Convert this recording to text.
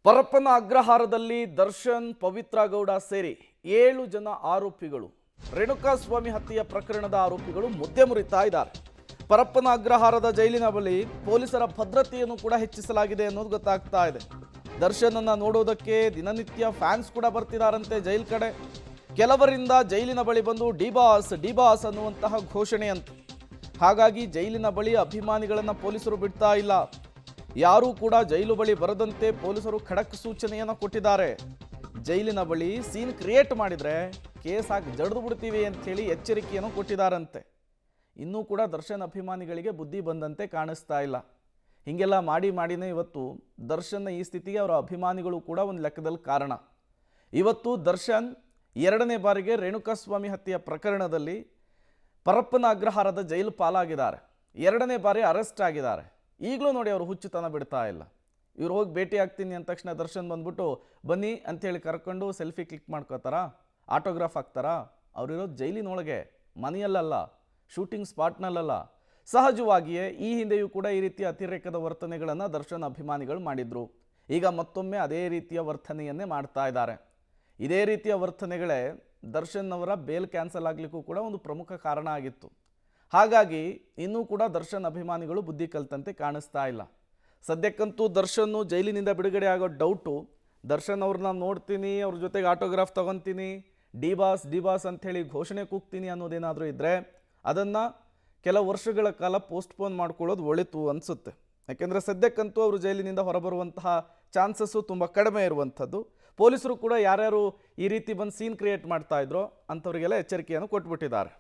ಪರಪ್ಪನ ಅಗ್ರಹಾರದಲ್ಲಿ ದರ್ಶನ್ ಪವಿತ್ರ ಗೌಡ ಸೇರಿ 7 ಜನ ಆರೋಪಿಗಳು ರೇಣುಕಾಸ್ವಾಮಿ ಹತ್ಯೆಯ ಪ್ರಕರಣದ ಆರೋಪಿಗಳು ಮುದ್ದೆ ಮುರಿತಾ ಇದ್ದಾರೆ. ಪರಪ್ಪನ ಅಗ್ರಹಾರದ ಜೈಲಿನ ಬಳಿ ಪೊಲೀಸರ ಭದ್ರತೆಯನ್ನು ಕೂಡ ಹೆಚ್ಚಿಸಲಾಗಿದೆ ಅನ್ನೋದು ಗೊತ್ತಾಗ್ತಾ ಇದೆ. ದರ್ಶನ್ ಅನ್ನ ನೋಡೋದಕ್ಕೆ ದಿನನಿತ್ಯ ಫ್ಯಾನ್ಸ್ ಕೂಡ ಬರ್ತಿದಾರಂತೆ ಜೈಲ್ ಕಡೆ. ಕೆಲವರಿಂದ ಜೈಲಿನ ಬಳಿ ಬಂದು ಡಿ ಬಾಸ್ ಅನ್ನುವಂತಹ ಘೋಷಣೆ ಅಂತ. ಹಾಗಾಗಿ ಜೈಲಿನ ಬಳಿ ಅಭಿಮಾನಿಗಳನ್ನ ಪೊಲೀಸರು ಬಿಡ್ತಾ ಇಲ್ಲ. ಯಾರೂ ಕೂಡ ಜೈಲು ಬಳಿ ಬರದಂತೆ ಪೊಲೀಸರು ಖಡಕ್ ಸೂಚನೆಯನ್ನು ಕೊಟ್ಟಿದ್ದಾರೆ. ಜೈಲಿನ ಬಳಿ ಸೀನ್ ಕ್ರಿಯೇಟ್ ಮಾಡಿದ್ರೆ ಕೇಸ್ ಹಾಕಿ ಜಡ್ದು ಬಿಡ್ತೀವಿ ಅಂತ ಹೇಳಿ ಎಚ್ಚರಿಕೆಯನ್ನು ಕೊಟ್ಟಿದ್ದಾರಂತೆ. ಇನ್ನೂ ಕೂಡ ದರ್ಶನ್ ಅಭಿಮಾನಿಗಳಿಗೆ ಬುದ್ಧಿ ಬಂದಂತೆ ಕಾಣಿಸ್ತಾ ಇಲ್ಲ. ಹೀಗೆಲ್ಲ ಮಾಡಿನೇ ಇವತ್ತು ದರ್ಶನ್ನ ಈ ಸ್ಥಿತಿಗೆ ಅವರ ಅಭಿಮಾನಿಗಳು ಕೂಡ ಒಂದು ಲೆಕ್ಕದಲ್ಲಿ ಕಾರಣ. ಇವತ್ತು ದರ್ಶನ್ 2ನೇ ಬಾರಿಗೆ ರೇಣುಕಾಸ್ವಾಮಿ ಹತ್ಯೆಯ ಪ್ರಕರಣದಲ್ಲಿ ಪರಪ್ಪನ ಅಗ್ರಹಾರದ ಜೈಲು ಪಾಲಾಗಿದ್ದಾರೆ. 2ನೇ ಬಾರಿ ಅರೆಸ್ಟ್ ಆಗಿದ್ದಾರೆ. ಈಗಲೂ ನೋಡಿ ಅವರು ಹುಚ್ಚುತನ ಬಿಡ್ತಾ ಇಲ್ಲ. ಇವ್ರು ಹೋಗಿ ಭೇಟಿ ಆಗ್ತೀನಿ ಅಂದ ತಕ್ಷಣ ದರ್ಶನ್ ಬಂದ್ಬಿಟ್ಟು ಬನ್ನಿ ಅಂಥೇಳಿ ಕರ್ಕೊಂಡು ಸೆಲ್ಫಿ ಕ್ಲಿಕ್ ಮಾಡ್ಕೋತಾರಾ, ಆಟೋಗ್ರಾಫ್ ಹಾಕ್ತಾರಾ? ಅವರಿರೋದು ಜೈಲಿನೊಳಗೆ, ಮನೆಯಲ್ಲ, ಶೂಟಿಂಗ್ ಸ್ಪಾಟ್ನಲ್ಲ. ಸಹಜವಾಗಿಯೇ ಈ ಹಿಂದೆಯೂ ಕೂಡ ಈ ರೀತಿಯ ಅತಿರೇಕದ ವರ್ತನೆಗಳನ್ನು ದರ್ಶನ್ ಅಭಿಮಾನಿಗಳು ಮಾಡಿದ್ರು. ಈಗ ಮತ್ತೊಮ್ಮೆ ಅದೇ ರೀತಿಯ ವರ್ತನೆಯನ್ನೇ ಮಾಡ್ತಾ ಇದ್ದಾರೆ. ಇದೇ ರೀತಿಯ ವರ್ತನೆಗಳೇ ದರ್ಶನ್ ಅವರ ಬೇಲ್ ಕ್ಯಾನ್ಸಲ್ ಆಗಲಿಕ್ಕೂ ಕೂಡ ಒಂದು ಪ್ರಮುಖ ಕಾರಣ ಆಗಿತ್ತು. ಹಾಗಾಗಿ ಇನ್ನೂ ಕೂಡ ದರ್ಶನ್ ಅಭಿಮಾನಿಗಳು ಬುದ್ಧಿ ಕಲಿತಂತೆ ಕಾಣಿಸ್ತಾ ಇಲ್ಲ. ಸದ್ಯಕ್ಕಂತೂ ದರ್ಶನ್ ಜೈಲಿನಿಂದ ಬಿಡುಗಡೆ ಆಗೋ ಡೌಟು. ದರ್ಶನ್ ಅವ್ರನ್ನ ನೋಡ್ತೀನಿ, ಅವ್ರ ಜೊತೆಗೆ ಆಟೋಗ್ರಾಫ್ ತೊಗೊತೀನಿ, ಡಿ ಬಾಸ್ ಅಂಥೇಳಿ ಘೋಷಣೆ ಕೂಗ್ತೀನಿ ಅನ್ನೋದೇನಾದರೂ ಇದ್ದರೆ ಅದನ್ನು ಕೆಲ ವರ್ಷಗಳ ಕಾಲ ಪೋಸ್ಟ್ಪೋನ್ ಮಾಡ್ಕೊಳ್ಳೋದು ಒಳಿತು ಅನಿಸುತ್ತೆ. ಯಾಕೆಂದರೆ ಸದ್ಯಕ್ಕಂತೂ ಅವರು ಜೈಲಿನಿಂದ ಹೊರಬರುವಂತಹ ಚಾನ್ಸಸ್ಸು ತುಂಬ ಕಡಿಮೆ ಇರುವಂಥದ್ದು. ಪೊಲೀಸರು ಕೂಡ ಯಾರ್ಯಾರು ಈ ರೀತಿ ಬಂದು ಸೀನ್ ಕ್ರಿಯೇಟ್ ಮಾಡ್ತಾ ಇದ್ರೋ ಅಂಥವರಿಗೆಲ್ಲ ಎಚ್ಚರಿಕೆಯನ್ನು ಕೊಟ್ಬಿಟ್ಟಿದ್ದಾರೆ.